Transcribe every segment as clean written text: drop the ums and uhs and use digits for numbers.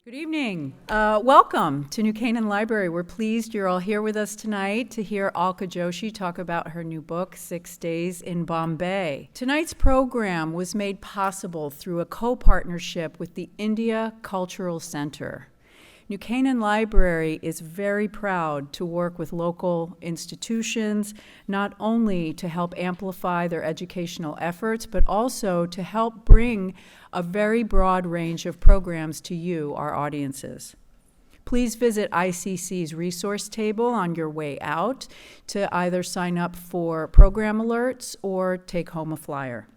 Good evening. Welcome to New Canaan Library. We're pleased you're all here with us tonight to hear Alka Joshi talk about her new book, 6 Days in Bombay. Tonight's program was made possible through a co-partnership with the India Cultural Center. New Canaan Library is very proud to work with local institutions, not only to help amplify their educational efforts, but also to help bring a very broad range of programs to you, our audiences. Please visit ICC's resource table on your way out to either sign up for program alerts or take home a flyer.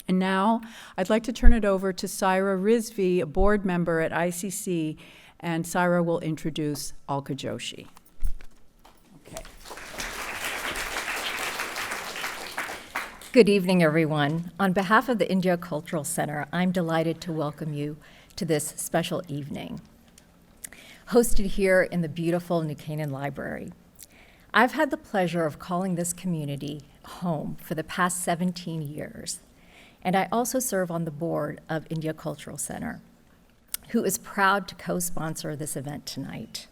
And now, I'd like to turn it over to Saira Rizvi, a board member at ICC, and Saira will introduce Alka Joshi. Okay. Good evening, everyone. On behalf of the India Cultural Center, I'm delighted to welcome you to this special evening, hosted here in the beautiful New Canaan Library. I've had the pleasure of calling this community home for the past 17 years, and I also serve on the board of India Cultural Center, who is proud to co-sponsor this event tonight.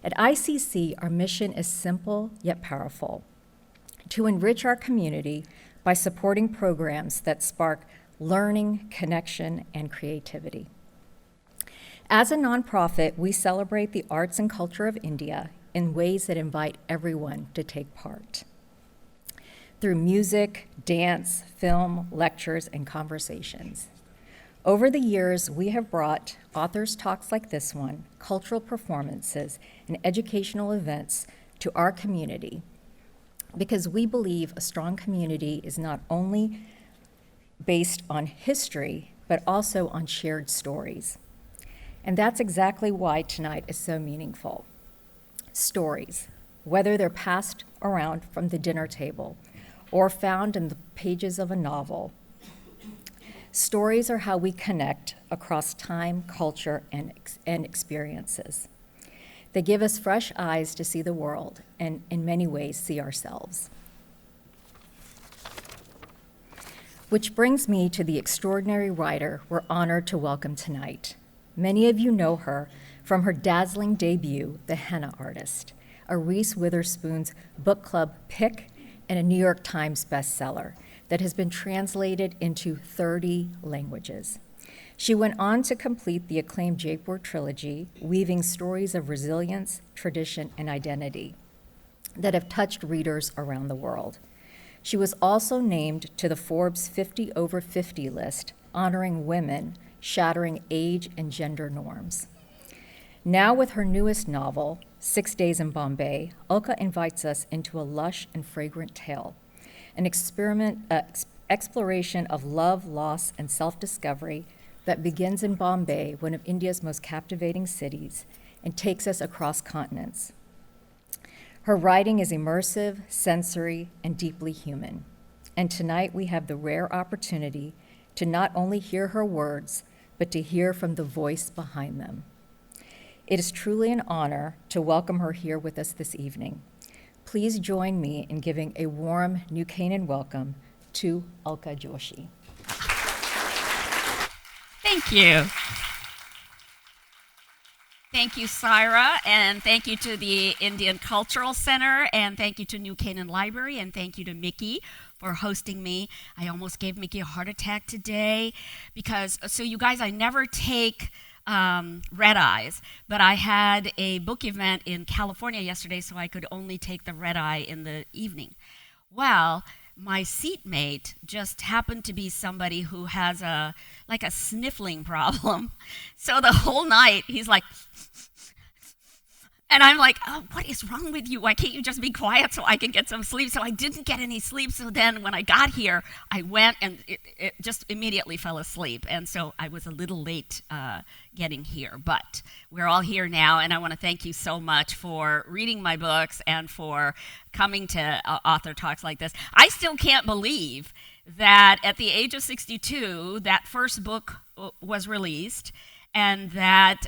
At ICC, our mission is simple yet powerful: to enrich our community by supporting programs that spark learning, connection, and creativity. As a nonprofit, we celebrate the arts and culture of India in ways that invite everyone to take part. Through music, dance, film, lectures, and conversations. Over the years, we have brought authors' talks like this one, cultural performances, and educational events to our community because we believe a strong community is not only based on history, but also on shared stories. And that's exactly why tonight is so meaningful. Stories, whether they're passed around from the dinner table or found in the pages of a novel, stories are how we connect across time, culture, and experiences. They give us fresh eyes to see the world and, in many ways, see ourselves. Which brings me to the extraordinary writer we're honored to welcome tonight. Many of you know her from her dazzling debut, The Henna Artist, a Reese Witherspoon's book club pick and a New York Times bestseller that has been translated into 30 languages. She went on to complete the acclaimed Jaipur trilogy, weaving stories of resilience, tradition, and identity that have touched readers around the world. She was also named to the Forbes 50 over 50 list, honoring women, shattering age and gender norms. Now with her newest novel, 6 Days in Bombay, Alka invites us into a lush and fragrant tale, an exploration of love, loss, and self-discovery that begins in Bombay, one of India's most captivating cities, and takes us across continents. Her writing is immersive, sensory, and deeply human. And tonight we have the rare opportunity to not only hear her words, but to hear from the voice behind them. It is truly an honor to welcome her here with us this evening. Please join me in giving a warm New Canaan welcome to Alka Joshi. Thank you. Thank you, Saira, and thank you to the Indian Cultural Center, and thank you to New Canaan Library, and thank you to Mickey for hosting me. I almost gave Mickey a heart attack today because, so you guys, I never take red eyes, but I had a book event in California yesterday, so I could only take the red eye in the evening. Well, my seatmate just happened to be somebody who has a sniffling problem. So the whole night, he's like, and I'm like, oh, what is wrong with you? Why can't you just be quiet so I can get some sleep? So I didn't get any sleep. So then when I got here, I went and it just immediately fell asleep. And so I was a little late getting here. But we're all here now. And I want to thank you so much for reading my books and for coming to author talks like this. I still can't believe that at the age of 62, that first book was released. And that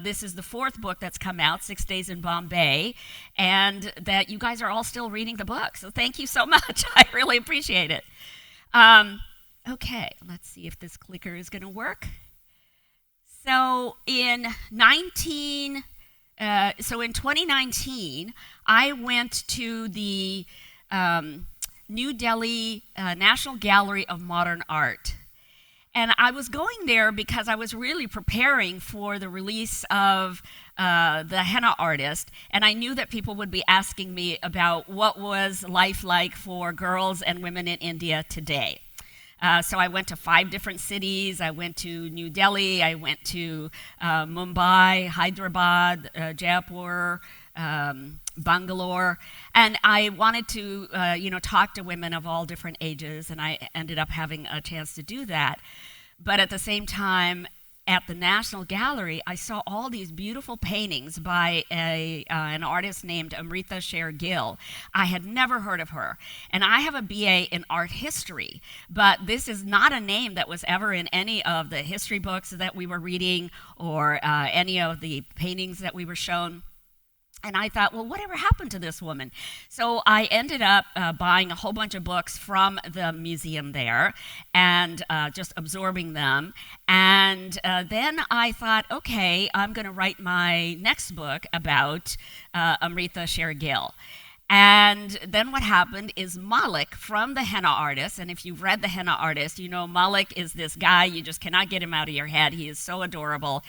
this is the fourth book that's come out, 6 Days in Bombay, and that you guys are all still reading the book. So thank you so much. I really appreciate it. Okay, let's see if this clicker is going to work. So in 2019, I went to the New Delhi National Gallery of Modern Art. And I was going there because I was really preparing for the release of the Henna Artist, and I knew that people would be asking me about what was life like for girls and women in India today. So I went to 5 different cities. I went to New Delhi, I went to Mumbai, Hyderabad, Jaipur, Bangalore, and I wanted to, talk to women of all different ages, and I ended up having a chance to do that. But at the same time, at the National Gallery, I saw all these beautiful paintings by an artist named Amrita Sher-Gil. I had never heard of her, and I have a BA in art history, but this is not a name that was ever in any of the history books that we were reading or any of the paintings that we were shown. And I thought, well, whatever happened to this woman? So I ended up buying a whole bunch of books from the museum there and just absorbing them. And then I thought, okay, I'm going to write my next book about Amrita Sher-Gil. And then what happened is Malik from the Henna Artist, and if you've read the Henna Artist, you know Malik is this guy, you just cannot get him out of your head. He is so adorable.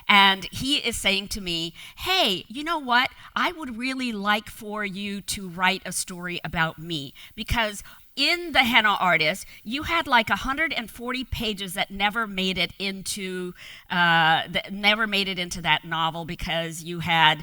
And he is saying to me, hey, you know what? I would really like for you to write a story about me, because in the Henna Artist, you had like 140 pages that never made it into that novel because you had,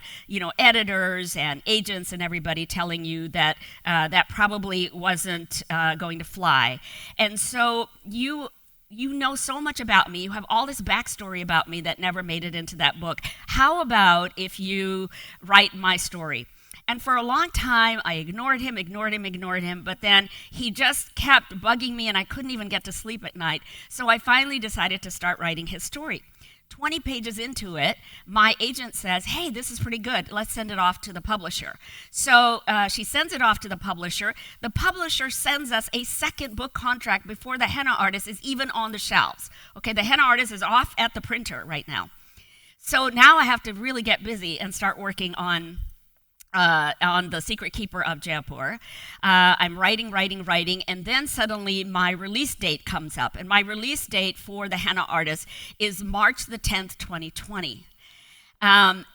editors and agents and everybody telling you that that probably wasn't going to fly. And so you know so much about me. You have all this backstory about me that never made it into that book. How about if you write my story? And for a long time, I ignored him, but then he just kept bugging me and I couldn't even get to sleep at night. So I finally decided to start writing his story. 20 pages into it, my agent says, hey, this is pretty good. Let's send it off to the publisher. So she sends it off to the publisher. The publisher sends us a second book contract before the Henna Artist is even on the shelves. Okay, the Henna Artist is off at the printer right now. So now I have to really get busy and start working on The Secret Keeper of Jaipur. I'm writing, and then suddenly my release date comes up. And my release date for the Henna Artist is March the 10th, 2020. And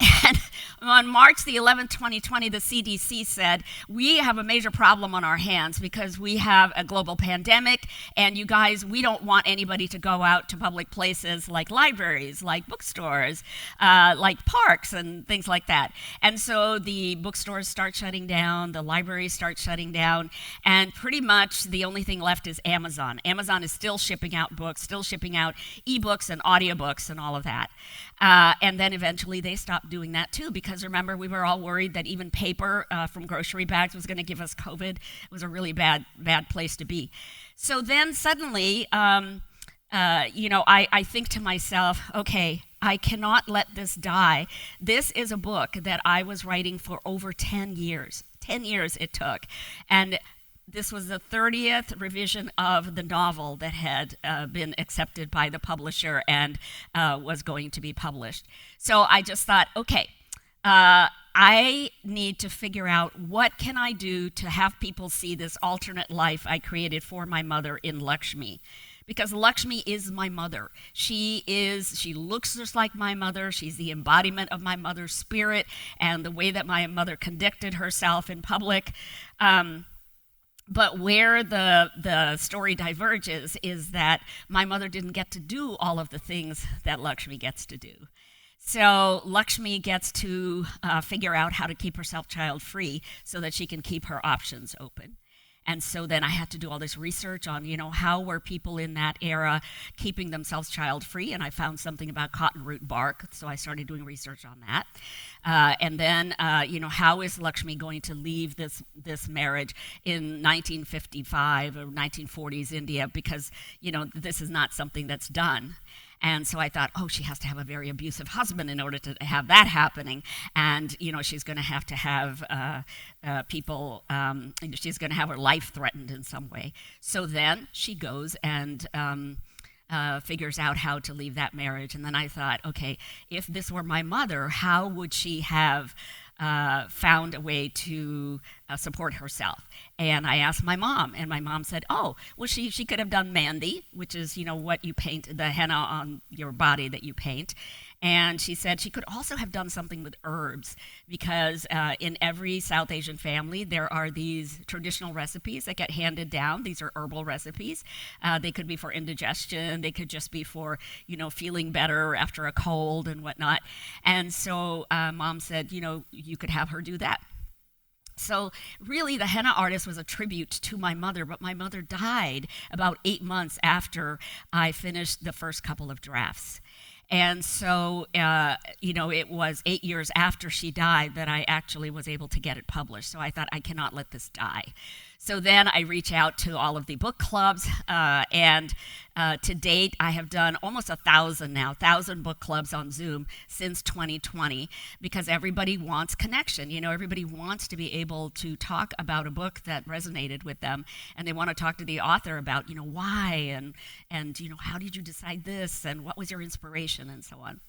on March the 11th, 2020, the CDC said, we have a major problem on our hands because we have a global pandemic, and you guys, we don't want anybody to go out to public places like libraries, like bookstores, like parks and things like that. And so the bookstores start shutting down, the libraries start shutting down, and pretty much the only thing left is Amazon. Amazon is still shipping out books, still shipping out ebooks and audiobooks and all of that. And then eventually they stopped doing that too, because remember, we were all worried that even paper from grocery bags was going to give us COVID. It was a really bad place to be. So then suddenly, I think to myself, okay, I cannot let this die. This is a book that I was writing for over 10 years. 10 years it took. And this was the 30th revision of the novel that had been accepted by the publisher and was going to be published. So I just thought, okay, I need to figure out what can I do to have people see this alternate life I created for my mother in Lakshmi. Because Lakshmi is my mother. She looks just like my mother. She's the embodiment of my mother's spirit and the way that my mother conducted herself in public. But where the story diverges is that my mother didn't get to do all of the things that Lakshmi gets to do. So Lakshmi gets to figure out how to keep herself child-free so that she can keep her options open. And so then I had to do all this research on, how were people in that era keeping themselves child-free, and I found something about cotton root bark, so I started doing research on that. And then, how is Lakshmi going to leave this marriage in 1955 or 1940s India, because, this is not something that's done. And so I thought, she has to have a very abusive husband in order to have that happening. And, she's going to have people, she's going to have her life threatened in some way. So then she goes and figures out how to leave that marriage. And then I thought, okay, if this were my mother, how would she have found a way to support herself? And I asked my mom, and my mom said, oh, well, she could have done mehndi, which is, what you paint, the henna on your body that you paint. And she said she could also have done something with herbs, because in every South Asian family, there are these traditional recipes that get handed down. These are herbal recipes. They could be for indigestion. They could just be for, feeling better after a cold and whatnot. And so Mom said, you could have her do that. So really, the henna artist was a tribute to my mother, but my mother died about 8 months after I finished the first couple of drafts. And so, it was 8 years after she died that I actually was able to get it published. So I thought, I cannot let this die. So then I reach out to all of the book clubs, and to date, I have done almost 1,000 book clubs on Zoom since 2020, because everybody wants connection. Everybody wants to be able to talk about a book that resonated with them, and they want to talk to the author about, why, and how did you decide this, and what was your inspiration, and so on.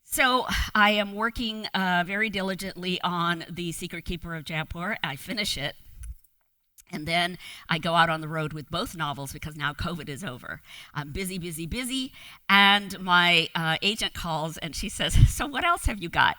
So I am working very diligently on The Secret Keeper of Jaipur. I finish it. And then I go out on the road with both novels, because now COVID is over. I'm busy, busy, busy. And my agent calls and she says, so what else have you got?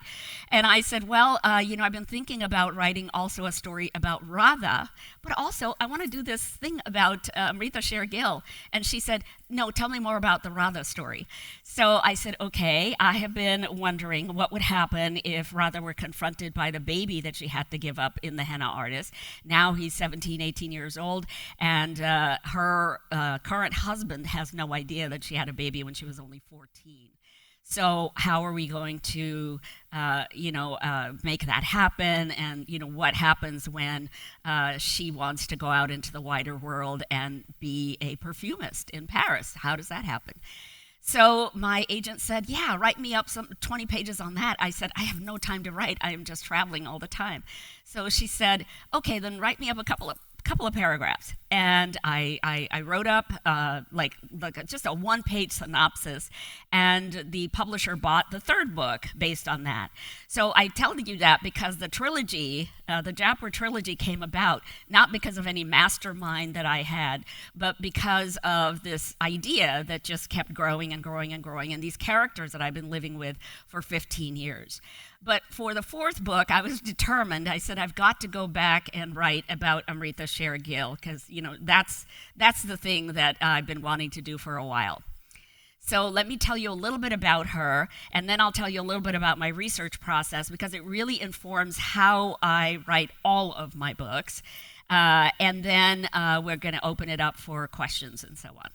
And I said, well, I've been thinking about writing also a story about Radha, but also I want to do this thing about Amrita Sher-Gil. And she said, no, tell me more about the Radha story. So I said, okay, I have been wondering what would happen if Radha were confronted by the baby that she had to give up in The Henna Artist. Now he's 17, 18 years old, and her current husband has no idea that she had a baby when she was only 14. So how are we going to, make that happen? And, what happens when she wants to go out into the wider world and be a perfumist in Paris? How does that happen? So my agent said, yeah, write me up some 20 pages on that. I said, I have no time to write. I am just traveling all the time. So she said, okay, then write me up a couple of paragraphs. And I wrote up like just a one-page synopsis, and the publisher bought the third book based on that. So I tell you that because the trilogy, the Jaipur trilogy, came about not because of any mastermind that I had, but because of this idea that just kept growing and growing and growing, and these characters that I've been living with for 15 years. But for the fourth book, I was determined. I said, I've got to go back and write about Amrita Sher-Gil, because, that's the thing that I've been wanting to do for a while. So let me tell you a little bit about her, and then I'll tell you a little bit about my research process, because it really informs how I write all of my books. And then we're going to open it up for questions and so on.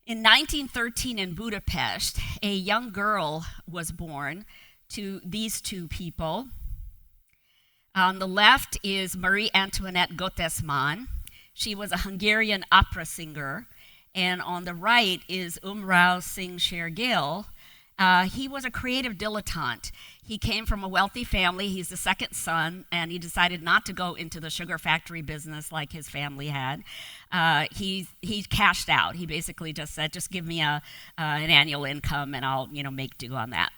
In 1913 in Budapest, a young girl was born to these two people. On the left is Marie Antoinette Gottesman. She was a Hungarian opera singer. And on the right is Umrao Singh Sher-Gil. He was a creative dilettante. He came from a wealthy family. He's the second son, and he decided not to go into the sugar factory business like his family had. He cashed out. He basically just said, just give me an annual income, and I'll make do on that.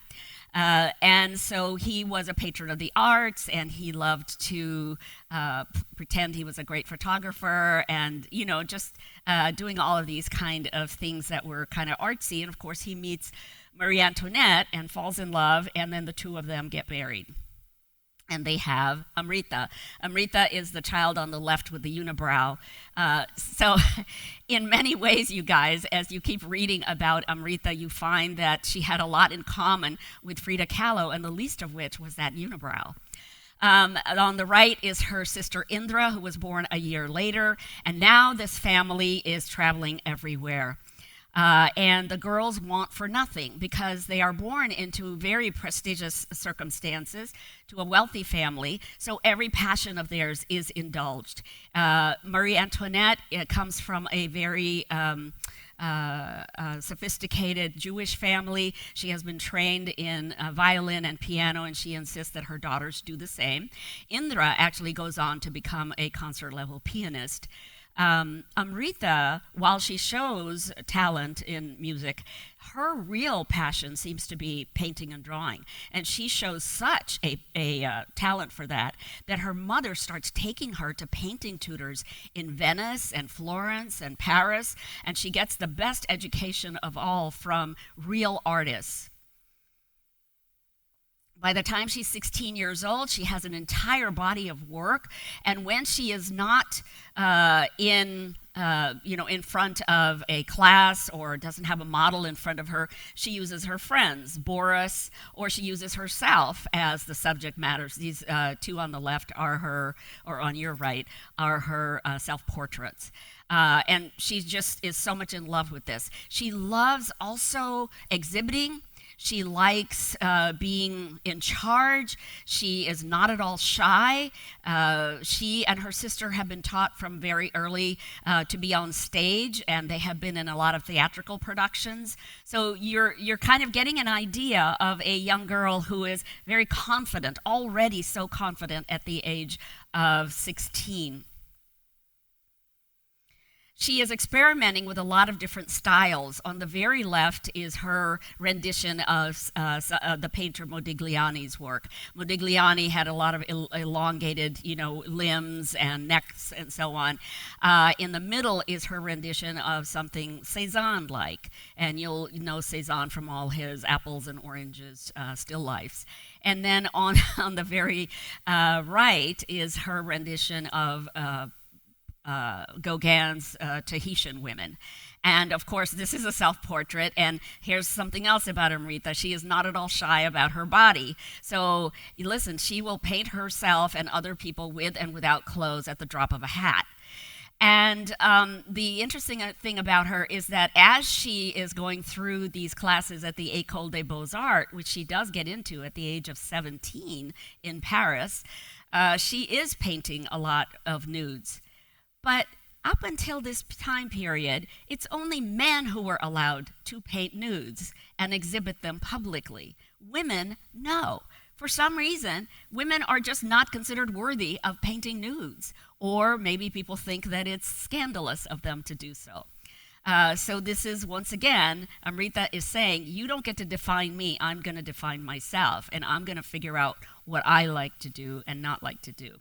And so he was a patron of the arts, and he loved to pretend he was a great photographer, and just doing all of these kind of things that were kind of artsy. And of course, he meets Marie Antoinette and falls in love, and then the two of them get married. And they have Amrita. Amrita is the child on the left with the unibrow. So in many ways, you guys, as you keep reading about Amrita, you find that she had a lot in common with Frida Kahlo, and the least of which was that unibrow. On the right is her sister Indra, who was born a year later, and now this family is traveling everywhere. And the girls want for nothing because they are born into very prestigious circumstances, to a wealthy family, so every passion of theirs is indulged. Marie Antoinette comes from a very sophisticated Jewish family. She has been trained in violin and piano, and she insists that her daughters do the same. Indra actually goes on to become a concert-level pianist. Amrita, while she shows talent in music, her real passion seems to be painting and drawing. And she shows such a talent for that her mother starts taking her to painting tutors in Venice and Florence and Paris, and she gets the best education of all from real artists. By the time she's 16 years old, she has an entire body of work, and when she is not in front of a class or doesn't have a model in front of her, she uses her friends, Boris, or she uses herself as the subject matters. These two on the left are her, or on your right, are her self-portraits. And she just is so much in love with this. She loves also exhibiting. She likes being in charge. She is not at all shy. She and her sister have been taught from very early to be on stage, and they have been in a lot of theatrical productions. So you're kind of getting an idea of a young girl who is very confident, already so confident at the age of 16. She is experimenting with a lot of different styles. On the very left is her rendition of the painter Modigliani's work. Modigliani had a lot of elongated, limbs and necks and so on. In the middle is her rendition of something Cézanne-like, and you'll know Cézanne from all his apples and oranges still lifes. And then on the very right is her rendition of Gauguin's Tahitian women. And of course, this is a self-portrait, and here's something else about Amrita. She is not at all shy about her body. So listen, she will paint herself and other people with and without clothes at the drop of a hat. And the interesting thing about her is that as she is going through these classes at the École des Beaux-Arts, which she does get into at the age of 17 in Paris, she is painting a lot of nudes. But up until this time period, it's only men who were allowed to paint nudes and exhibit them publicly. Women, no. For some reason, women are just not considered worthy of painting nudes, or maybe people think that it's scandalous of them to do so. So this is, once again, Amrita is saying, you don't get to define me, I'm going to define myself, and I'm going to figure out what I like to do and not like to do.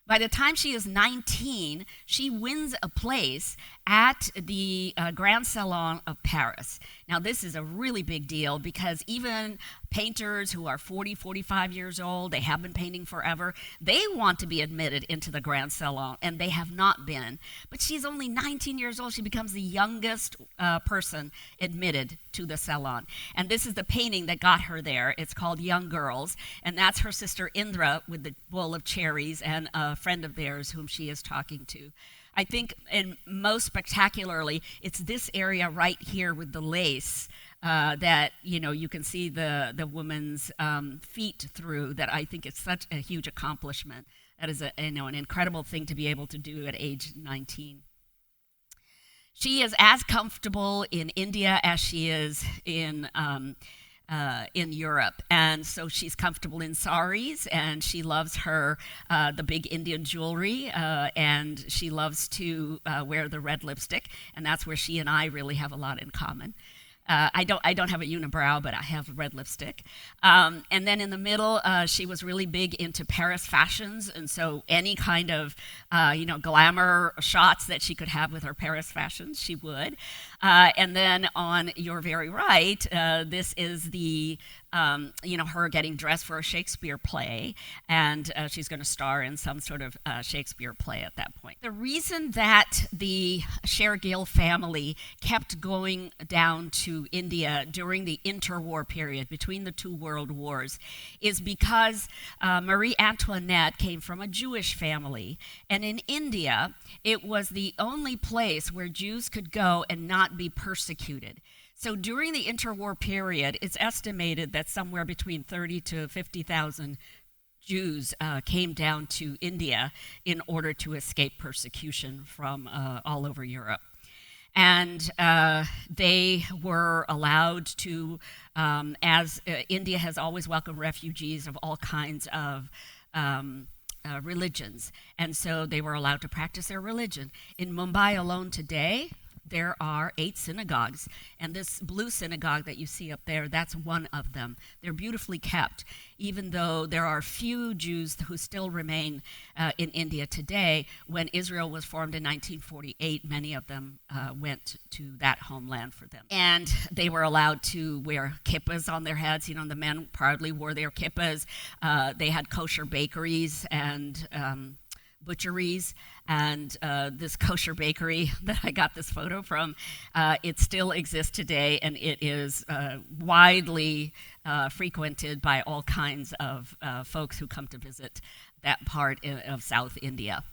By the time she is 19, she wins a place at the Grand Salon of Paris. Now, this is a really big deal because even painters who are 40, 45 years old, they have been painting forever, they want to be admitted into the Grand Salon, and they have not been. But she's only 19 years old. She becomes the youngest person admitted to the salon. And this is the painting that got her there. It's called Young Girls, and that's her sister Indra with the bowl of cherries and a friend of theirs whom she is talking to. I think, and most spectacularly, it's this area right here with the lace that you can see the woman's feet through. That I think is such a huge accomplishment. That is an incredible thing to be able to do at age 19. She is as comfortable in India as she is in Europe, and so she's comfortable in saris, and she loves the big Indian jewelry, and she loves to wear the red lipstick, and that's where she and I really have a lot in common. I don't have a unibrow, but I have red lipstick. And then in the middle, she was really big into Paris fashions, and so any kind of glamour shots that she could have with her Paris fashions, she would. And then on your very right, this is the her getting dressed for a Shakespeare play, and she's going to star in some sort of Shakespeare play at that point. The reason that the Sher-Gil family kept going down to India during the interwar period between the two world wars is because Marie Antoinette came from a Jewish family, and in India, it was the only place where Jews could go and not be persecuted. So during the interwar period, it's estimated that somewhere between 30 to 50,000 Jews came down to India in order to escape persecution from all over Europe. And they were allowed to, as India has always welcomed refugees of all kinds of religions, and so they were allowed to practice their religion. In Mumbai alone today, there are 8 synagogues, and this blue synagogue that you see up there, that's one of them. They're beautifully kept, even though there are few Jews who still remain in India today. When Israel was formed in 1948, many of them went to that homeland for them. And they were allowed to wear kippahs on their heads. The men proudly wore their kippahs. They had kosher bakeries and butcheries, and this kosher bakery that I got this photo from, it still exists today, and it is widely frequented by all kinds of folks who come to visit that part of South India.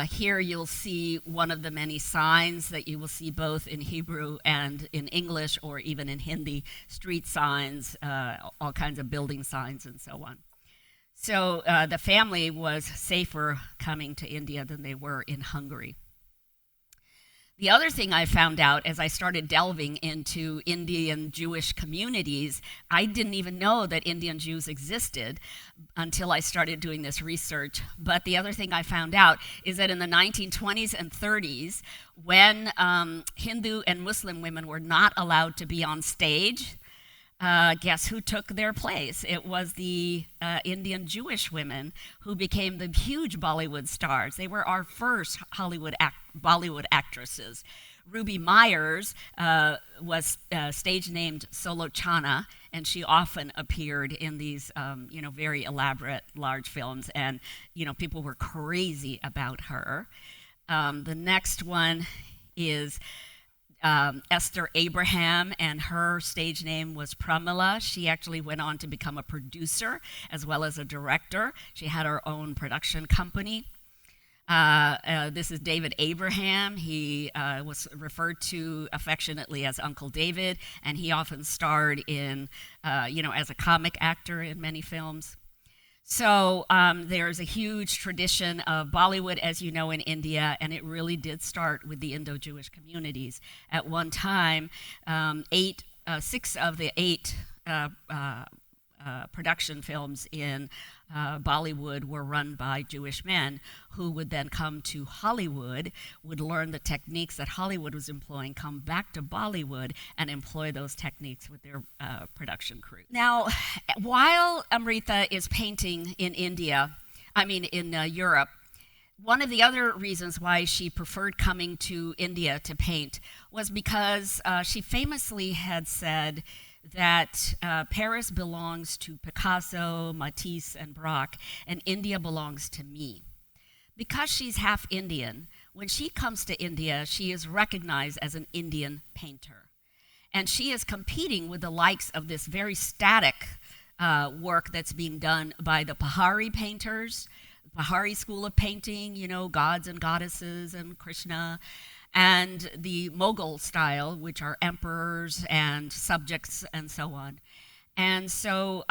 Here you'll see one of the many signs that you will see both in Hebrew and in English, or even in Hindi, street signs, all kinds of building signs, and so on. So the family was safer coming to India than they were in Hungary. The other thing I found out as I started delving into Indian Jewish communities, I didn't even know that Indian Jews existed until I started doing this research. But the other thing I found out is that in the 1920s and 30s, when Hindu and Muslim women were not allowed to be on stage, guess who took their place? It was the Indian Jewish women who became the huge Bollywood stars. They were our first Bollywood actresses. Ruby Myers was stage named Solochana, and she often appeared in these, very elaborate, large films, and people were crazy about her. The next one is Esther Abraham, and her stage name was Pramila. She actually went on to become a producer as well as a director. She had her own production company. This is David Abraham. He was referred to affectionately as Uncle David, and he often starred in, as a comic actor in many films. So there's a huge tradition of Bollywood, as you know, in India, and it really did start with the Indo-Jewish communities. At one time, 6 of the 8 production films in Bollywood were run by Jewish men who would then come to Hollywood, would learn the techniques that Hollywood was employing, come back to Bollywood and employ those techniques with their production crew. Now, while Amrita is painting in Europe, one of the other reasons why she preferred coming to India to paint was because she famously had said that Paris belongs to Picasso, Matisse, and Braque, and India belongs to me. Because she's half Indian, when she comes to India, she is recognized as an Indian painter. And she is competing with the likes of this very static work that's being done by the Pahari painters, the Pahari school of painting, gods and goddesses and Krishna, and the Mughal style, which are emperors and subjects and so on. And so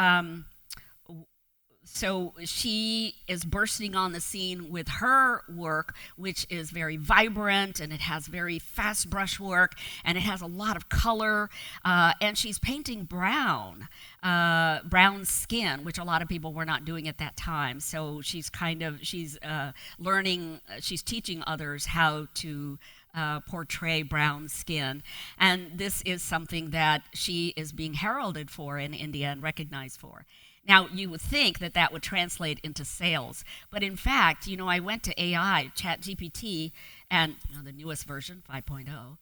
she is bursting on the scene with her work, which is very vibrant, and it has very fast brush work, and it has a lot of color, and she's painting brown skin, which a lot of people were not doing at that time. So she's learning, she's teaching others how to portray brown skin. And this is something that she is being heralded for in India and recognized for. Now, you would think that that would translate into sales, but in fact, I went to AI, ChatGPT, and the newest version, 5.0,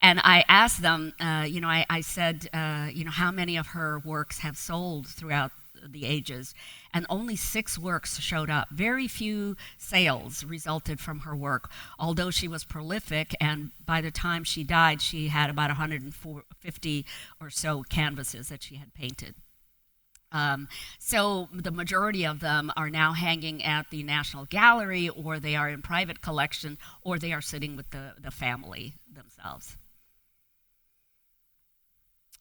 And I asked them, I said, how many of her works have sold throughout the ages? And only 6 works showed up. Very few sales resulted from her work, although she was prolific, and by the time she died, she had about 150 or so canvases that she had painted. So the majority of them are now hanging at the National Gallery, or they are in private collection, or they are sitting with the family themselves.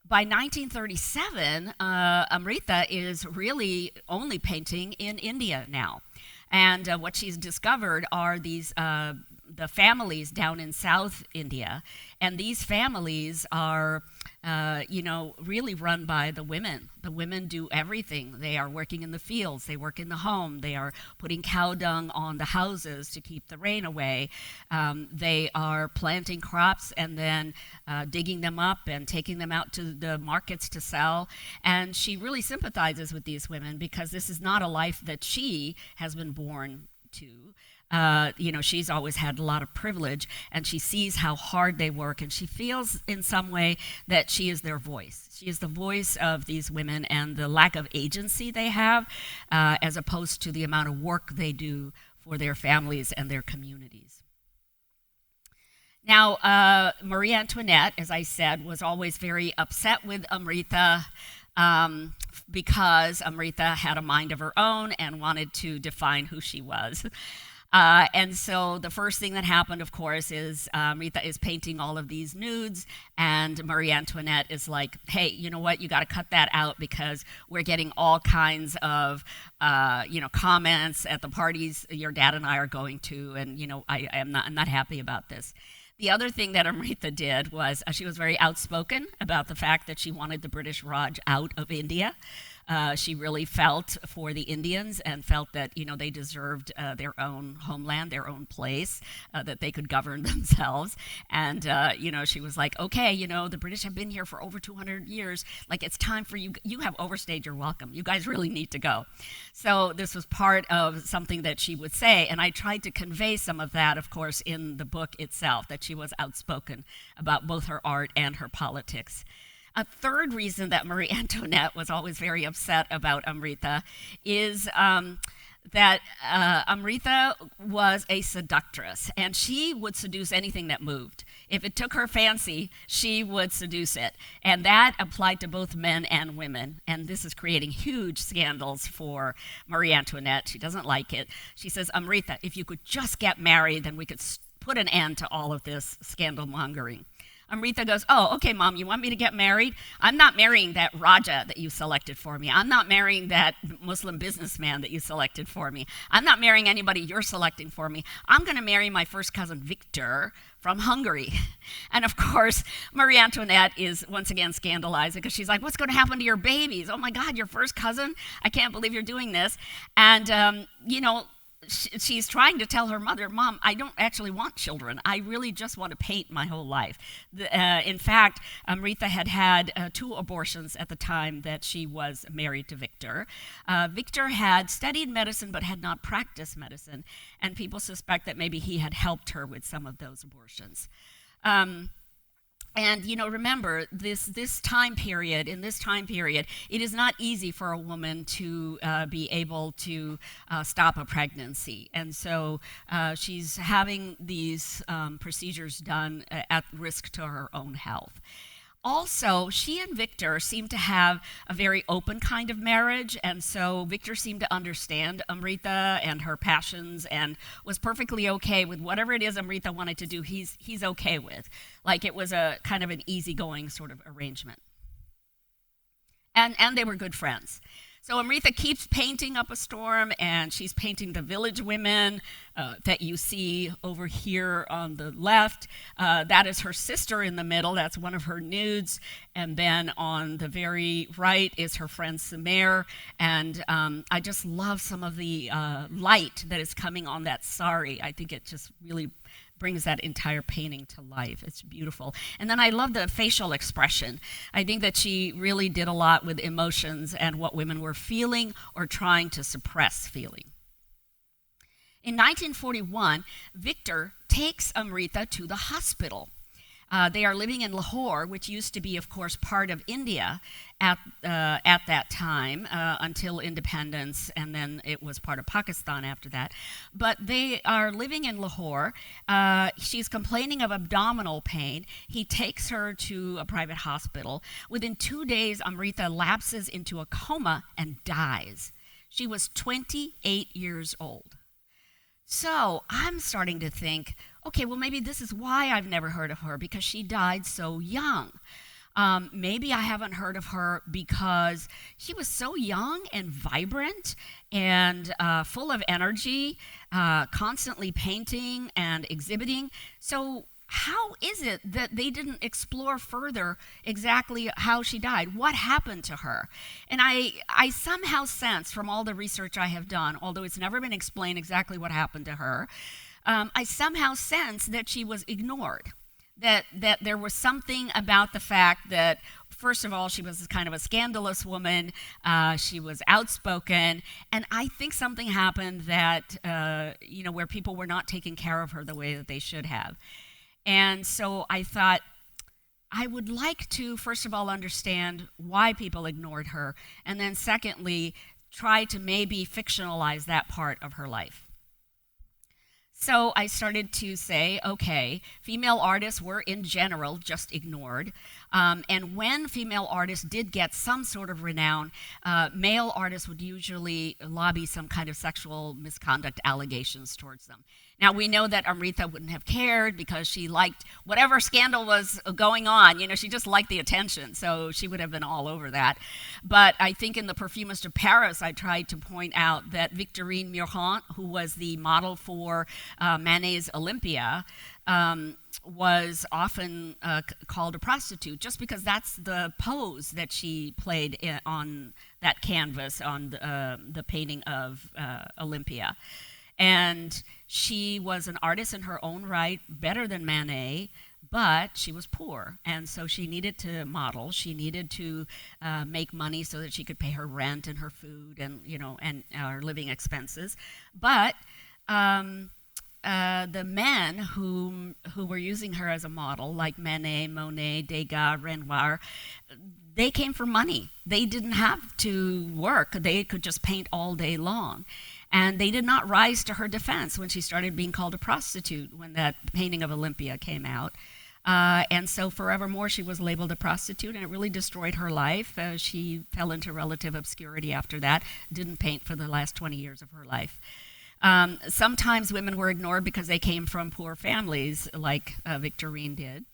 By 1937, Amrita is really only painting in India now. And what she's discovered are these the families down in South India. And these families are, really run by the women. The women do everything. They are working in the fields. They work in the home. They are putting cow dung on the houses to keep the rain away. They are planting crops and then digging them up and taking them out to the markets to sell. And she really sympathizes with these women because this is not a life that she has been born to. She's always had a lot of privilege, and she sees how hard they work, and she feels in some way that she is their voice. She is the voice of these women and the lack of agency they have, as opposed to the amount of work they do for their families and their communities. Now, Marie Antoinette, as I said, was always very upset with Amrita because Amrita had a mind of her own and wanted to define who she was. And so the first thing that happened, of course, is Amrita is painting all of these nudes, and Marie Antoinette is like, hey, you know what, you got to cut that out because we're getting all kinds of, comments at the parties your dad and I are going to, and, I'm not happy about this. The other thing that Amrita did was she was very outspoken about the fact that she wanted the British Raj out of India. She really felt for the Indians and felt that, they deserved their own homeland, their own place, that they could govern themselves. And, she was like, okay, the British have been here for over 200 years. Like, it's time for you. You have overstayed your welcome. You guys really need to go. So this was part of something that she would say. And I tried to convey some of that, of course, in the book itself, that she was outspoken about both her art and her politics. A third reason that Marie Antoinette was always very upset about Amrita is that Amrita was a seductress, and she would seduce anything that moved. If it took her fancy, she would seduce it. And that applied to both men and women. And this is creating huge scandals for Marie Antoinette. She doesn't like it. She says, Amrita, if you could just get married, then we could put an end to all of this scandal mongering. Amrita goes, oh, okay, Mom, you want me to get married? I'm not marrying that Raja that you selected for me. I'm not marrying that Muslim businessman that you selected for me. I'm not marrying anybody you're selecting for me. I'm going to marry my first cousin, Victor, from Hungary. And of course, Marie Antoinette is once again scandalized because she's like, what's going to happen to your babies? Oh my God, your first cousin? I can't believe you're doing this. And, she's trying to tell her mother, Mom, I don't actually want children. I really just want to paint my whole life. In fact, Amrita had 2 abortions at the time that she was married to Victor. Victor had studied medicine but had not practiced medicine, and people suspect that maybe he had helped her with some of those abortions. And, remember, in this time period, it is not easy for a woman to be able to stop a pregnancy. And so she's having these procedures done at risk to her own health. Also, she and Victor seemed to have a very open kind of marriage, and so Victor seemed to understand Amrita and her passions and was perfectly okay with whatever it is Amrita wanted to do, he's okay with. Like, it was a kind of an easygoing sort of arrangement. And they were good friends. So Amrita keeps painting up a storm, and she's painting the village women that you see over here on the left. That is her sister in the middle. That's one of her nudes. And then on the very right is her friend Sumer. And I just love some of the light that is coming on that sari. I think it just really brings that entire painting to life. It's beautiful. And then I love the facial expression. I think that she really did a lot with emotions and what women were feeling or trying to suppress feeling. In 1941, Victor takes Amrita to the hospital. They are living in Lahore, which used to be, of course, part of India at that time until independence, and then it was part of Pakistan after that. But they are living in Lahore. She's complaining of abdominal pain. He takes her to a private hospital. Within 2 days, Amrita lapses into a coma and dies. She was 28 years old. So I'm starting to think, okay, well, maybe this is why I've never heard of her, because she died so young. Maybe I haven't heard of her because she was so young and vibrant and full of energy, constantly painting and exhibiting. So how is it that they didn't explore further exactly how she died? What happened to her? And I somehow sense from all the research I have done, although it's never been explained exactly what happened to her, I somehow sense that she was ignored, that there was something about the fact that, first of all, she was kind of a scandalous woman, she was outspoken, and I think something happened that, where people were not taking care of her the way that they should have. And so I thought, I would like to, first of all, understand why people ignored her, and then secondly, try to maybe fictionalize that part of her life. So I started to say, okay, female artists were in general just ignored. And when female artists did get some sort of renown, male artists would usually lobby some kind of sexual misconduct allegations towards them. Now, we know that Amrita wouldn't have cared because she liked whatever scandal was going on. She just liked the attention, so she would have been all over that. But I think in The Perfumist of Paris, I tried to point out that Victorine Meurent, who was the model for Manet's Olympia, was often called a prostitute just because that's the pose that she played on that canvas on the painting of Olympia. And she was an artist in her own right, better than Manet, but she was poor. And so she needed to model. She needed to make money so that she could pay her rent and her food and her living expenses. But the men who were using her as a model, like Manet, Monet, Degas, Renoir, they came for money. They didn't have to work. They could just paint all day long. And they did not rise to her defense when she started being called a prostitute when that painting of Olympia came out. And so forevermore she was labeled a prostitute, and it really destroyed her life. She fell into relative obscurity after that, didn't paint for the last 20 years of her life. Sometimes women were ignored because they came from poor families, like Victorine did.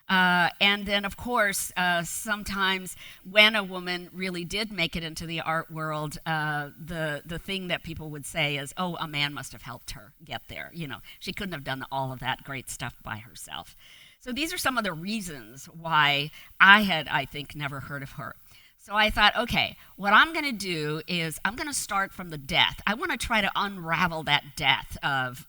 And then, of course, sometimes when a woman really did make it into the art world, the thing that people would say is, oh, a man must have helped her get there. She couldn't have done all of that great stuff by herself. So these are some of the reasons why I had, I think, never heard of her. So I thought, okay, what I'm going to do is I'm going to start from the death. I want to try to unravel that death of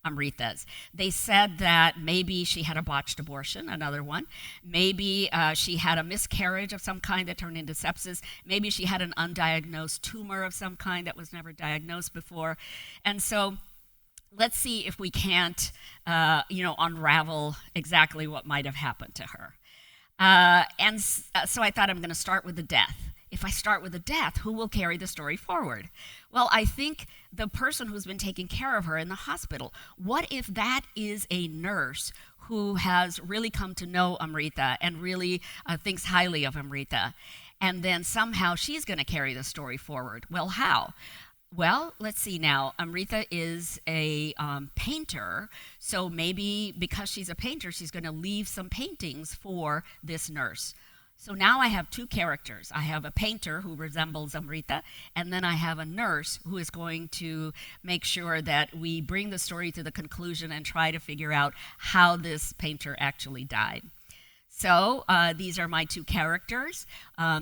Amrita's. They said that maybe she had a botched abortion, another one. Maybe she had a miscarriage of some kind that turned into sepsis. Maybe she had an undiagnosed tumor of some kind that was never diagnosed before. And so let's see if we can't, unravel exactly what might have happened to her. So I thought I'm going to start with the death. If I start with the death, who will carry the story forward? Well, I think the person who's been taking care of her in the hospital. What if that is a nurse who has really come to know Amrita and really thinks highly of Amrita? And then somehow she's going to carry the story forward. Well, how? Well, let's see now. Amrita is a painter, so maybe because she's a painter, she's going to leave some paintings for this nurse. So now I have two characters. I have a painter who resembles Amrita, and then I have a nurse who is going to make sure that we bring the story to the conclusion and try to figure out how this painter actually died. So these are my two characters.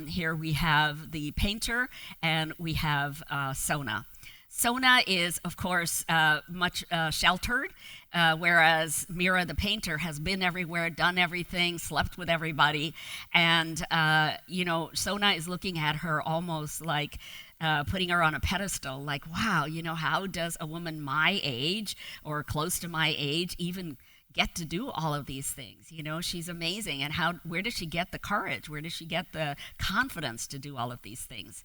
Here we have the painter, and we have Sona. Sona is, of course, much sheltered, whereas Mira, the painter, has been everywhere, done everything, slept with everybody. And, Sona is looking at her almost like putting her on a pedestal, like, wow, how does a woman my age or close to my age even get to do all of these things. You know, she's amazing. And where does she get the courage? Where does she get the confidence to do all of these things?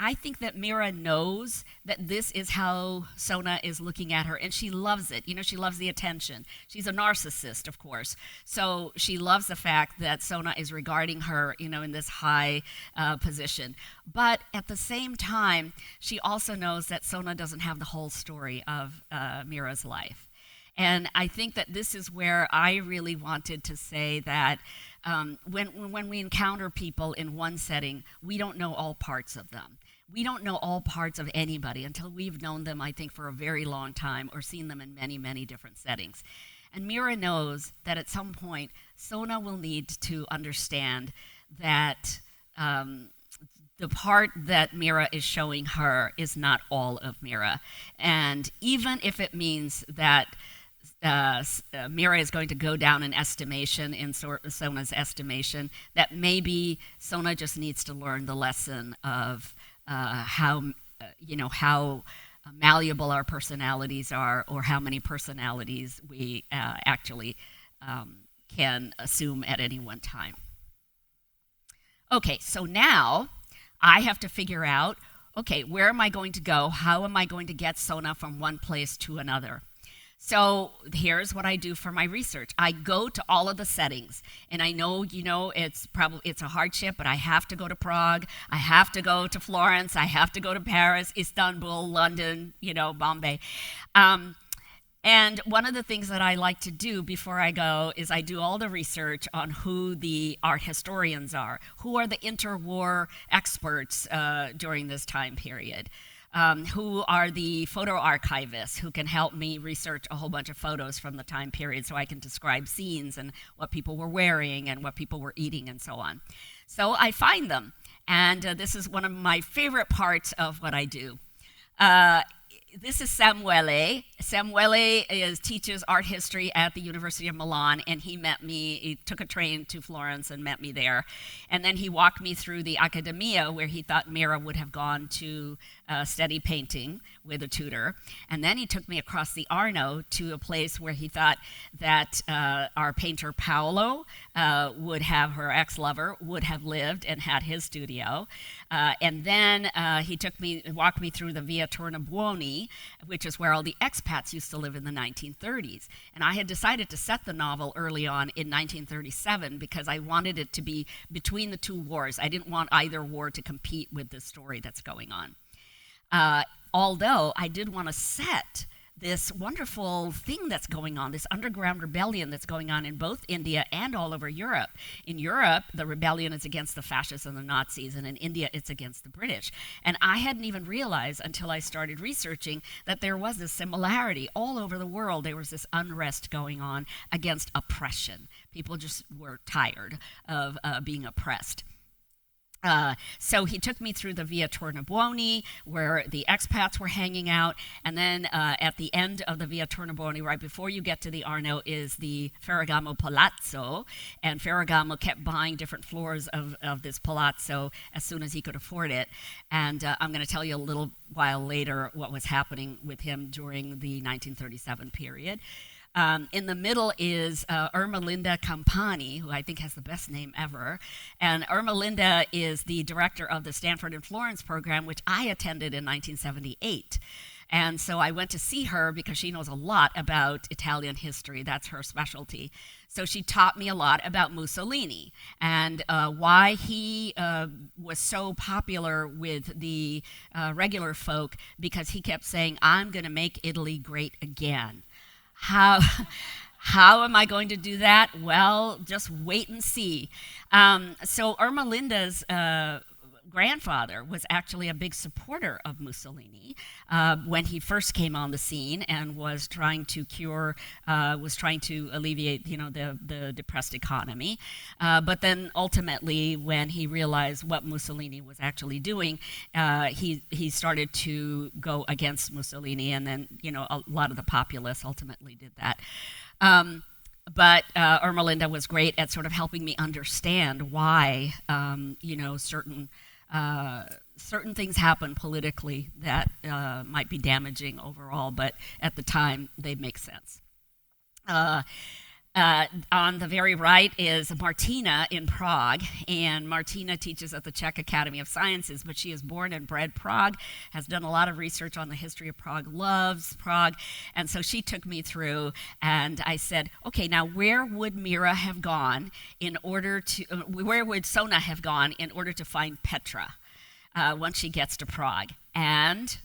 I think that Mira knows that this is how Sona is looking at her, and she loves it. You know, she loves the attention. She's a narcissist, of course, so she loves the fact that Sona is regarding her, you know, in this high position. But at the same time, she also knows that Sona doesn't have the whole story of Mira's life. And I think that this is where I really wanted to say that when we encounter people in one setting, we don't know all parts of them. We don't know all parts of anybody until we've known them, I think, for a very long time or seen them in many, many different settings. And Mira knows that at some point, Sona will need to understand that the part that Mira is showing her is not all of Mira. And even if it means that Mira is going to go down in estimation, in Sona's estimation, that maybe Sona just needs to learn the lesson of how malleable our personalities are, or how many personalities we actually can assume at any one time. Okay, so now I have to figure out, okay, where am I going to go? How am I going to get Sona from one place to another? So here's what I do for my research. I go to all of the settings, and I know, you know, it's a hardship, but I have to go to Prague, I have to go to Florence, I have to go to Paris, Istanbul, London, you know, Bombay. And one of the things that I like to do before I go is I do all the research on who the art historians are, who are the interwar experts during this time period. Who are the photo archivists who can help me research a whole bunch of photos from the time period so I can describe scenes and what people were wearing and what people were eating and so on. So I find them, and this is one of my favorite parts of what I do. This is Samuele. Samuele teaches art history at the University of Milan, and he took a train to Florence and met me there. And then he walked me through the Accademia, where he thought Mira would have gone to study painting with a tutor. And then he took me across the Arno to a place where he thought that our painter Paolo would have, her ex-lover, would have lived and had his studio. And then he walked me through the Via Tornabuoni, which is where all the expats used to live in the 1930s. And I had decided to set the novel early on in 1937 because I wanted it to be between the two wars. I didn't want either war to compete with the story that's going on. Although I did want to set this wonderful thing that's going on, this underground rebellion that's going on in both India and all over Europe. In Europe, the rebellion is against the fascists and the Nazis, and in India, it's against the British. And I hadn't even realized until I started researching that there was this similarity. All over the world, there was this unrest going on against oppression. People just were tired of being oppressed. So he took me through the Via Tornabuoni, where the expats were hanging out, and then at the end of the Via Tornabuoni, right before you get to the Arno, is the Ferragamo Palazzo, and Ferragamo kept buying different floors of this palazzo as soon as he could afford it. And I'm going to tell you a little while later what was happening with him during the 1937 period. In the middle is Ermelinda Campani, who I think has the best name ever. And Ermelinda is the director of the Stanford and Florence program, which I attended in 1978. And so I went to see her because she knows a lot about Italian history. That's her specialty. So she taught me a lot about Mussolini and why he was so popular with the regular folk, because he kept saying, "I'm going to make Italy great again." How am I going to do that? Well, just wait and see. So Ermelinda's grandfather was actually a big supporter of Mussolini when he first came on the scene and was trying to alleviate, the depressed economy. But then ultimately, when he realized what Mussolini was actually doing, he started to go against Mussolini, and then, a lot of the populace ultimately did that. But Ermelinda was great at sort of helping me understand why, certain things happen politically that might be damaging overall, but at the time they make sense. On the very right is Martina in Prague, and Martina teaches at the Czech Academy of Sciences, but she is born and bred Prague, has done a lot of research on the history of Prague, loves Prague, and so she took me through, and I said, okay, now where would Mira have gone where would Sona have gone in order to find Petra once she gets to Prague? And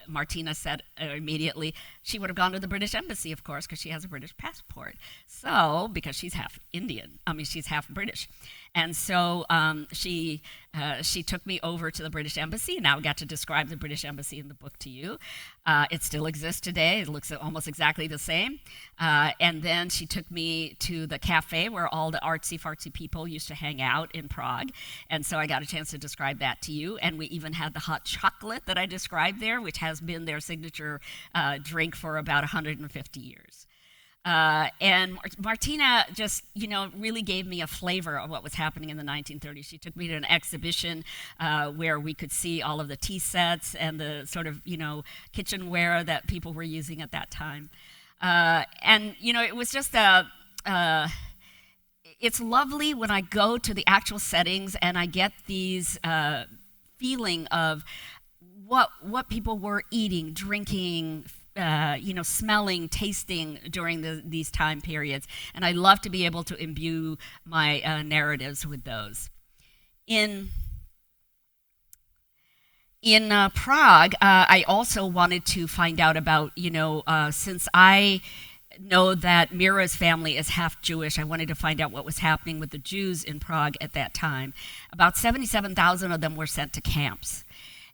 Martina said immediately she would have gone to the British Embassy, of course, because she has a British passport. So, because she's half Indian, she's half British. And so she took me over to the British Embassy, and I got to describe the British Embassy in the book to you. It still exists today. It looks almost exactly the same. And then she took me to the cafe where all the artsy-fartsy people used to hang out in Prague. And so I got a chance to describe that to you. And we even had the hot chocolate that I described there, which has been their signature drink for about 150 years. And Martina just, really gave me a flavor of what was happening in the 1930s. She took me to an exhibition where we could see all of the tea sets and the sort of, kitchenware that people were using at that time. And, it was just it's lovely when I go to the actual settings and I get these feeling of what people were eating, drinking, smelling, tasting during these time periods. And I love to be able to imbue my narratives with those. In Prague, I also wanted to find out about, since I know that Mira's family is half Jewish, I wanted to find out what was happening with the Jews in Prague at that time. About 77,000 of them were sent to camps.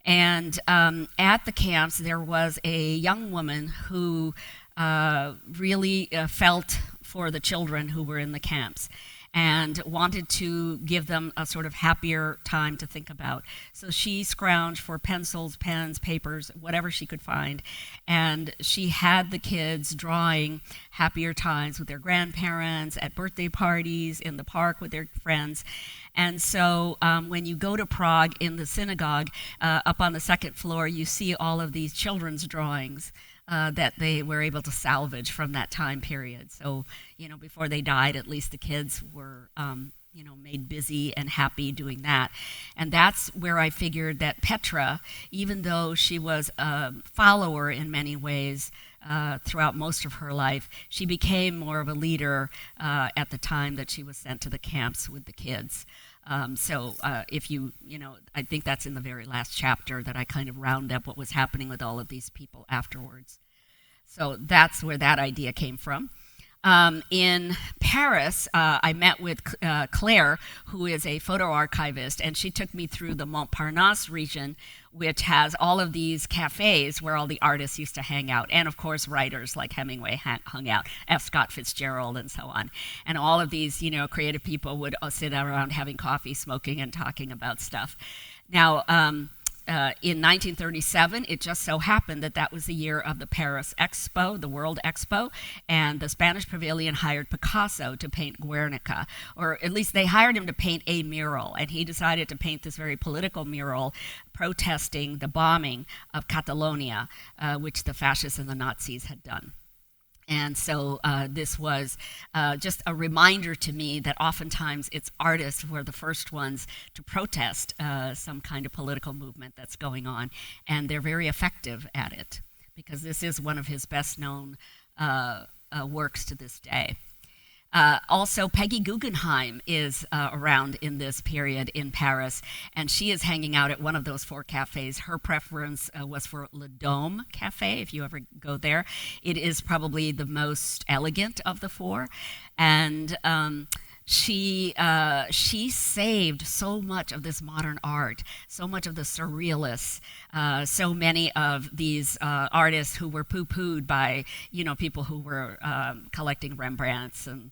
And at the camps, there was a young woman who really felt for the children who were in the camps and wanted to give them a sort of happier time to think about. So she scrounged for pencils, pens, papers, whatever she could find, and she had the kids drawing happier times with their grandparents, at birthday parties, in the park with their friends. And so when you go to Prague in the synagogue, up on the second floor, you see all of these children's drawings that they were able to salvage from that time period. So, before they died, at least the kids were, made busy and happy doing that. And that's where I figured that Petra, even though she was a follower in many ways throughout most of her life, she became more of a leader at the time that she was sent to the camps with the kids. If I think that's in the very last chapter that I kind of round up what was happening with all of these people afterwards. So that's where that idea came from. In Paris, I met with Claire, who is a photo archivist, and she took me through the Montparnasse region, which has all of these cafes where all the artists used to hang out, and of course writers like Hemingway hung out, F. Scott Fitzgerald, and so on. And all of these, creative people would sit around having coffee, smoking, and talking about stuff. Now, in 1937, it just so happened that was the year of the Paris Expo, the World Expo, and the Spanish Pavilion hired Picasso to paint Guernica, or at least they hired him to paint a mural, and he decided to paint this very political mural protesting the bombing of Catalonia, which the fascists and the Nazis had done. And so this was just a reminder to me that oftentimes it's artists who are the first ones to protest some kind of political movement that's going on, and they're very effective at it, because this is one of his best-known works to this day. Also, Peggy Guggenheim is around in this period in Paris, and she is hanging out at one of those four cafes. Her preference was for Le Dôme Cafe, if you ever go there. It is probably the most elegant of the four, and she saved so much of this modern art, so much of the surrealists, so many of these artists who were poo-pooed by people who were collecting Rembrandts and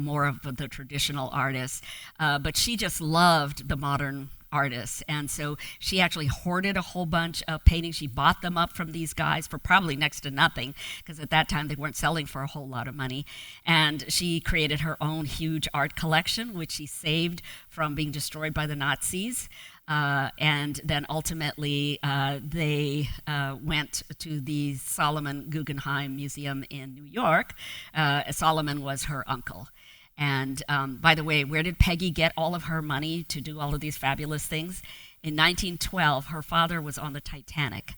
more of the traditional artists, but she just loved the modern artists, and so she actually hoarded a whole bunch of paintings. She bought them up from these guys for probably next to nothing, because at that time they weren't selling for a whole lot of money, and she created her own huge art collection, which she saved from being destroyed by the Nazis. And then ultimately, they went to the Solomon Guggenheim Museum in New York. Solomon was her uncle. And by the way, where did Peggy get all of her money to do all of these fabulous things? In 1912, her father was on the Titanic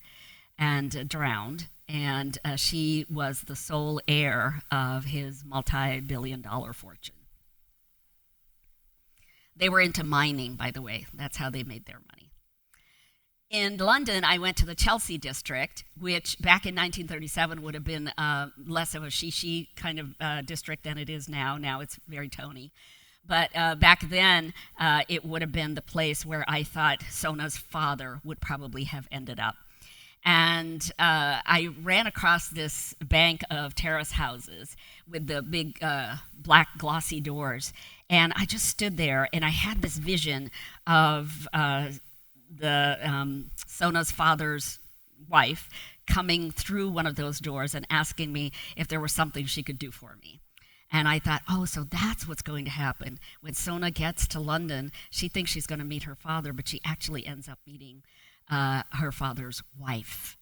and drowned, and she was the sole heir of his multi-billion-dollar fortune. They were into mining, by the way. That's how they made their money. In London, I went to the Chelsea district, which back in 1937 would have been less of a she kind of district than it is now. Now it's very Tony. But back then, it would have been the place where I thought Sona's father would probably have ended up. And I ran across this bank of terrace houses with the big black glossy doors. And I just stood there, and I had this vision of Sona's father's wife coming through one of those doors and asking me if there was something she could do for me. And I thought, oh, so that's what's going to happen. When Sona gets to London, she thinks she's going to meet her father, but she actually ends up meeting her father's wife.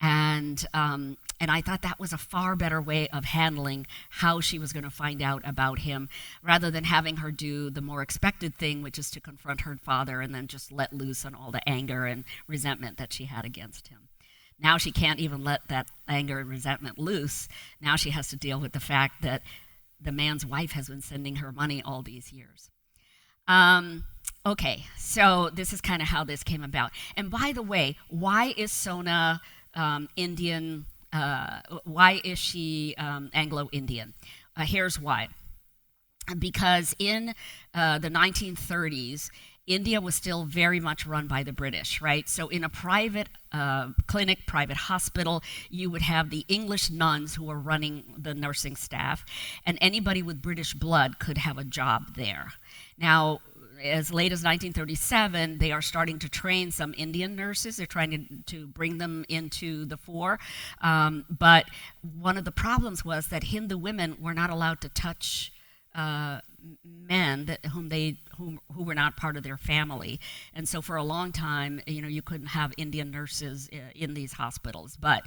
And I thought that was a far better way of handling how she was going to find out about him, rather than having her do the more expected thing, which is to confront her father and then just let loose on all the anger and resentment that she had against him. Now she can't even let that anger and resentment loose. Now she has to deal with the fact that the man's wife has been sending her money all these years. Okay, so this is kind of how this came about. And by the way, why is Sona Indian? Why is she Anglo-Indian? Here's why. Because in the 1930s, India was still very much run by the British, right? So in a private clinic, private hospital, you would have the English nuns who were running the nursing staff, and anybody with British blood could have a job there. Now, as late as 1937, they are starting to train some Indian nurses. They're trying to bring them into the fore. But one of the problems was that Hindu women were not allowed to touch men who were not part of their family. And so for a long time, you couldn't have Indian nurses in these hospitals. But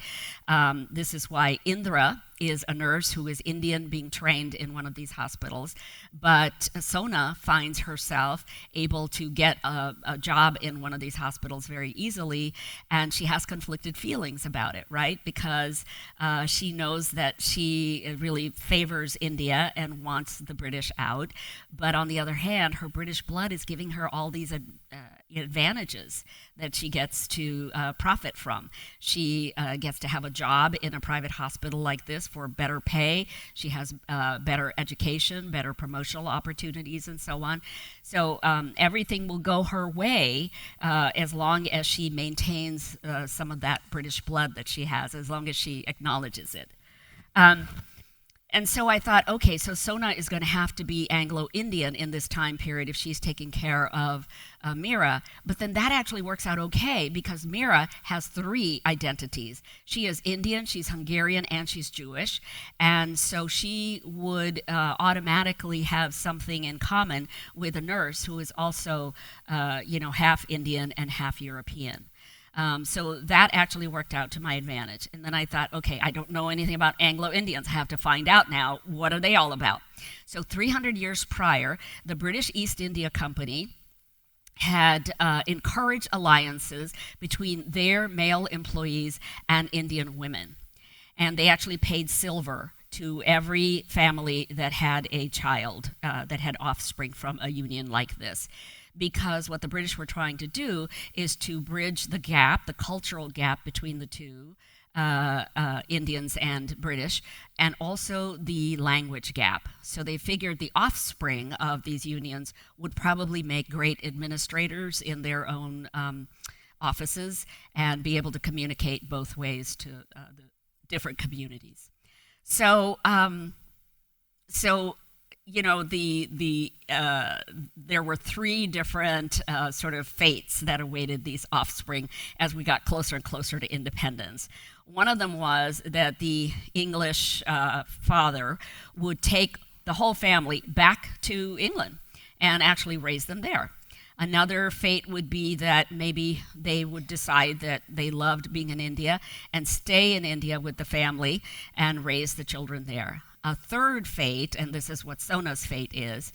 this is why Indra is a nurse who is Indian being trained in one of these hospitals. But Sona finds herself able to get a job in one of these hospitals very easily, and she has conflicted feelings about it, right? Because she knows that she really favors India and wants the British out. But on the other hand, her British blood is giving her all these advantages that she gets to profit from. She gets to have a job in a private hospital like this for better pay. She has better education, better promotional opportunities, and so on. So everything will go her way as long as she maintains some of that British blood that she has, as long as she acknowledges it. And so I thought, okay, so Sona is going to have to be Anglo-Indian in this time period if she's taking care of Mira. But then that actually works out okay, because Mira has three identities. She is Indian, she's Hungarian, and she's Jewish. And so she would automatically have something in common with a nurse who is also, half Indian and half European. So that actually worked out to my advantage. And then I thought, okay, I don't know anything about Anglo-Indians. I have to find out now, what are they all about? So 300 years prior, the British East India Company had encouraged alliances between their male employees and Indian women. And they actually paid silver to every family that had a child, that had offspring from a union like this. Because what the British were trying to do is to bridge the gap, the cultural gap between the two, Indians and British, and also the language gap. So they figured the offspring of these unions would probably make great administrators in their own offices and be able to communicate both ways to the different communities. So, there were three different sort of fates that awaited these offspring as we got closer and closer to independence. One of them was that the English father would take the whole family back to England and actually raise them there. Another fate would be that maybe they would decide that they loved being in India and stay in India with the family and raise the children there. A third fate, and this is what Sona's fate is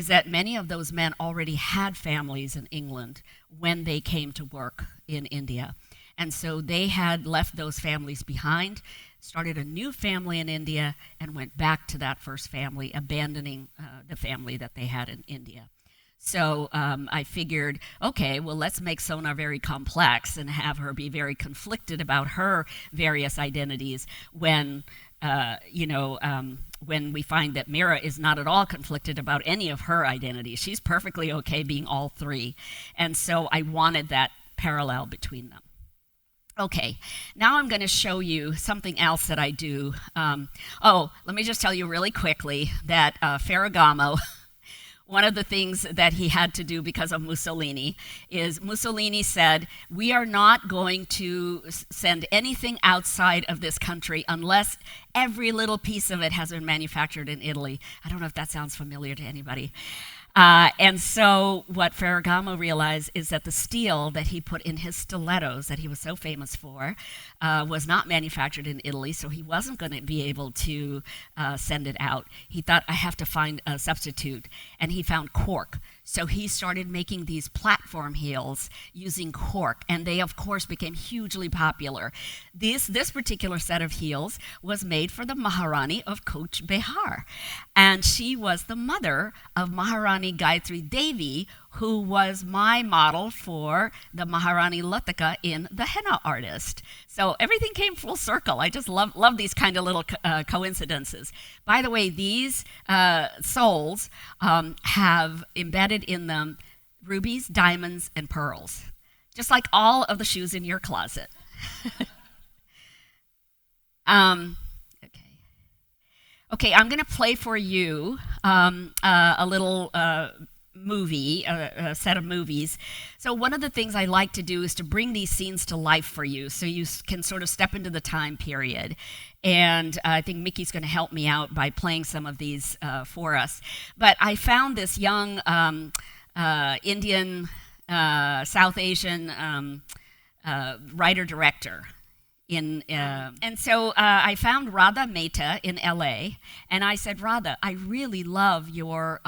that many of those men already had families in England when they came to work in India. And so they had left those families behind, started a new family in India, and went back to that first family, abandoning the family that they had in India. So I figured, okay, well, let's make Sona very complex and have her be very conflicted about her various identities when, when we find that Mira is not at all conflicted about any of her identities. She's perfectly okay being all three. And so I wanted that parallel between them. Okay, now I'm going to show you something else that I do. Let me just tell you really quickly that Ferragamo, one of the things that he had to do because of Mussolini is Mussolini said, we are not going to send anything outside of this country unless every little piece of it has been manufactured in Italy. I don't know if that sounds familiar to anybody. And so what Ferragamo realized is that the steel that he put in his stilettos that he was so famous for was not manufactured in Italy, so he wasn't going to be able to send it out. He thought, I have to find a substitute, and he found cork. So he started making these platform heels using cork, and they, of course, became hugely popular. This particular set of heels was made for the Maharani of Cooch Behar, and she was the mother of Maharani Gayatri Devi, who was my model for the Maharani Latika in The Henna Artist. So everything came full circle. I just love these kind of little coincidences. By the way, these soles have embedded in them rubies, diamonds, and pearls, just like all of the shoes in your closet. Okay, I'm going to play for you a little movie, a set of movies. So one of the things I like to do is to bring these scenes to life for you so you can sort of step into the time period. And I think Mickey's going to help me out by playing some of these for us. But I found this young Indian, South Asian writer-director. And so I found Radha Mehta in LA, and I said, Radha, I really love your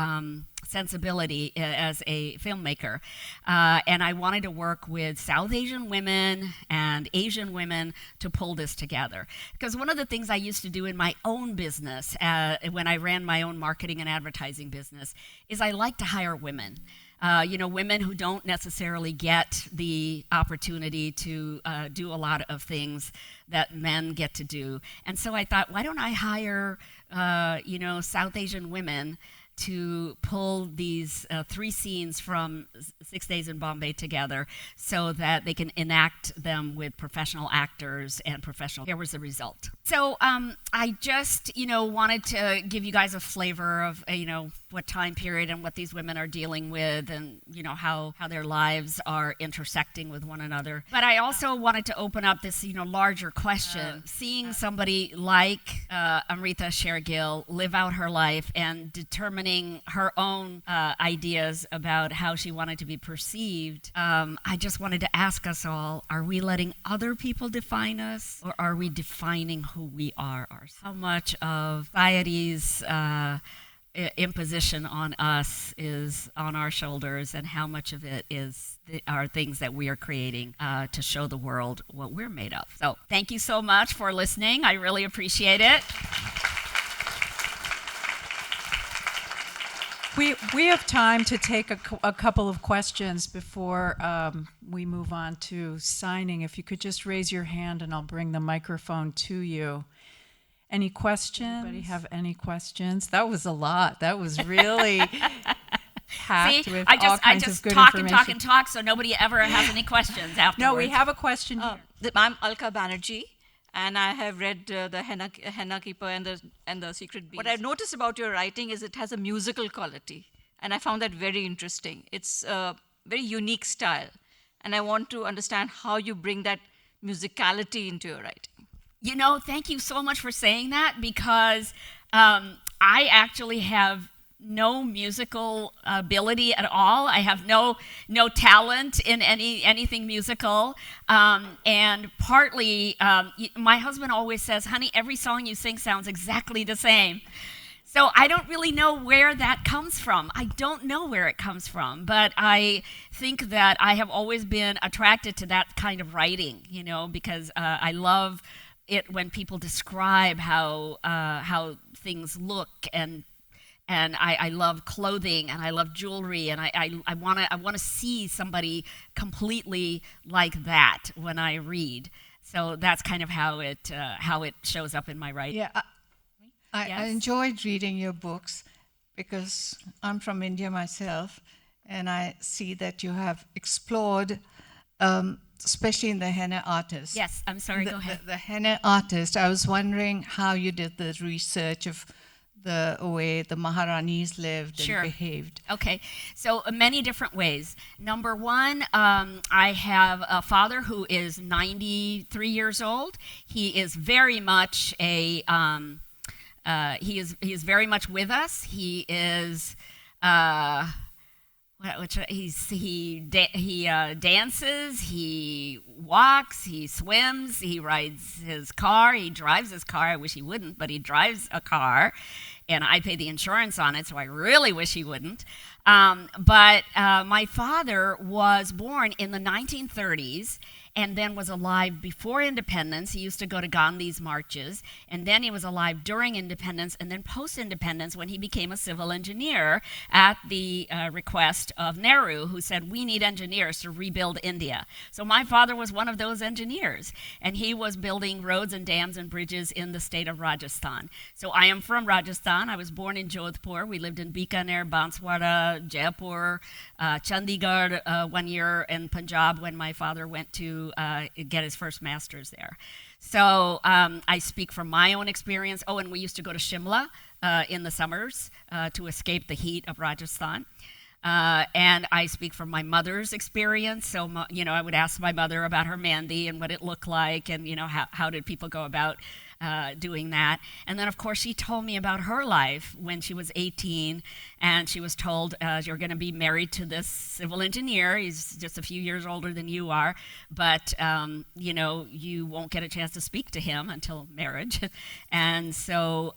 sensibility as a filmmaker, and I wanted to work with South Asian women and Asian women to pull this together. Because one of the things I used to do in my own business, when I ran my own marketing and advertising business, is I like to hire women. Women who don't necessarily get the opportunity to do a lot of things that men get to do. And so I thought, why don't I hire, South Asian women to pull these 3 scenes from 6 Days in Bombay together so that they can enact them with professional actors and professional. Here was the result. So I just, wanted to give you guys a flavor of, what time period and what these women are dealing with and, how their lives are intersecting with one another. But I also wanted to open up this, larger question. Seeing somebody like Amrita Sher-Gil live out her life and determining her own ideas about how she wanted to be perceived, I just wanted to ask us all, are we letting other people define us, or are we defining who we are ourselves? How much of society's imposition on us is on our shoulders, and how much of it are things that we are creating to show the world what we're made of? So thank you so much for listening. I really appreciate it. We have time to take a couple of questions before we move on to signing. If you could just raise your hand and I'll bring the microphone to you. Any questions? Anybody have any questions? That was a lot. That was really packed with all kinds of good information. I just talk, so nobody ever has any questions afterwards. No, we have a question here. I'm Alka Banerjee, and I have read the Henna Keeper and the Secret Bees. What I've noticed about your writing is it has a musical quality, and I found that very interesting. It's a very unique style, and I want to understand how you bring that musicality into your writing. Thank you so much for saying that, because I actually have no musical ability at all. I have no talent in anything musical, and partly my husband always says, "Honey, every song you sing sounds exactly the same." So I don't really know where that comes from. I don't know where it comes from, but I think that I have always been attracted to that kind of writing, because I love it when people describe how things look, and I love clothing, and I love jewelry, and I want to see somebody completely like that when I read. So that's kind of how it shows up in my writing. Yeah, I Yes? enjoyed reading your books because I'm from India myself, and I see that you have explored, especially in the Henna Artist. Yes, I'm sorry, go ahead. The Henna Artist, I was wondering how you did the research of the way the Maharanis lived Sure. and behaved. Okay, so many different ways. Number one, I have a father who is 93 years old. He is very much he is very much with us. He is he dances, he walks, he swims, he rides his car, he drives his car. I wish he wouldn't, but he drives a car, and I pay the insurance on it, so I really wish he wouldn't. But my father was born in the 1930s and then was alive before independence. He used to go to Gandhi's marches, and then he was alive during independence, and then post-independence when he became a civil engineer at the request of Nehru, who said, "We need engineers to rebuild India." So my father was one of those engineers, and he was building roads and dams and bridges in the state of Rajasthan. So I am from Rajasthan. I was born in Jodhpur. We lived in Bikaner, Banswara, Jaipur, Chandigarh 1 year in Punjab when my father went to get his first master's there. So I speak from my own experience. Oh, and we used to go to Shimla in the summers to escape the heat of Rajasthan. And I speak from my mother's experience. So, I would ask my mother about her mehndi and what it looked like, and, how did people go about doing that. And then, of course, she told me about her life when she was 18, and she was told, you're going to be married to this civil engineer. He's just a few years older than you are, but, you won't get a chance to speak to him until marriage. And so,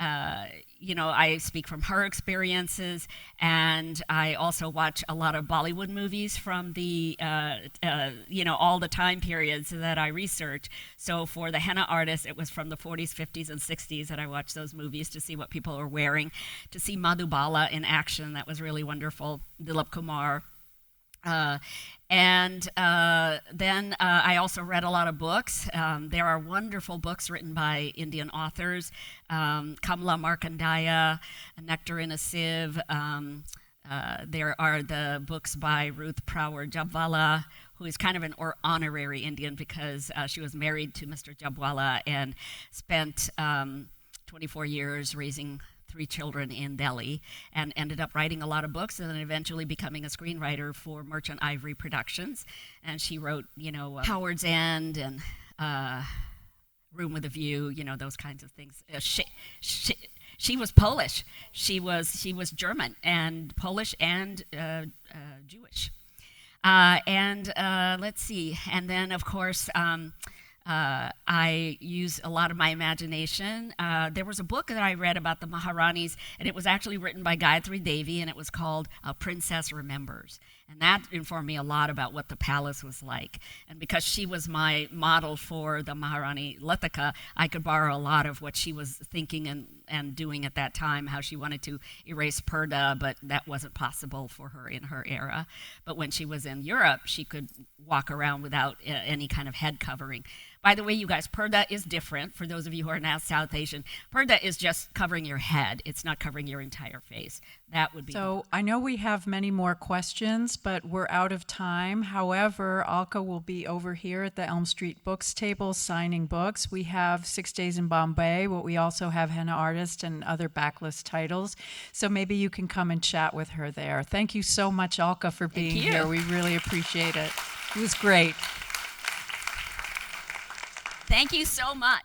I speak from her experiences, and I also watch a lot of Bollywood movies from the, all the time periods that I research. So for the Henna Artist, it was from the 40s, 50s, and 60s that I watched those movies to see what people were wearing, to see Madhubala in action. That was really wonderful. Dilip Kumar. Then I also read a lot of books. There are wonderful books written by Indian authors, Kamla Markandaya, Nectar in a Sieve. There are the books by Ruth Prower Jabwala, who is kind of an honorary Indian because she was married to Mr. Jabwala and spent 24 years raising 3 children in Delhi, and ended up writing a lot of books, and then eventually becoming a screenwriter for Merchant Ivory Productions. And she wrote, Howard's End and Room with a View, those kinds of things. She was Polish. She was German and Polish and Jewish. Let's see. And then, of course, I use a lot of my imagination. There was a book that I read about the Maharanis, and it was actually written by Gayatri Devi, and it was called A Princess Remembers. And that informed me a lot about what the palace was like. And because she was my model for the Maharani Latika, I could borrow a lot of what she was thinking and doing at that time, how she wanted to erase purdah, but that wasn't possible for her in her era. But when she was in Europe, she could walk around without any kind of head covering. By the way, you guys, purdah is different. For those of you who are now South Asian, purdah is just covering your head. It's not covering your entire face. That would be. So I know we have many more questions, but we're out of time. However, Alka will be over here at the Elm Street Books table signing books. We have 6 Days in Bombay, but we also have Henna Artist and other backlist titles. So maybe you can come and chat with her there. Thank you so much, Alka, for being here. We really appreciate it. It was great. Thank you so much.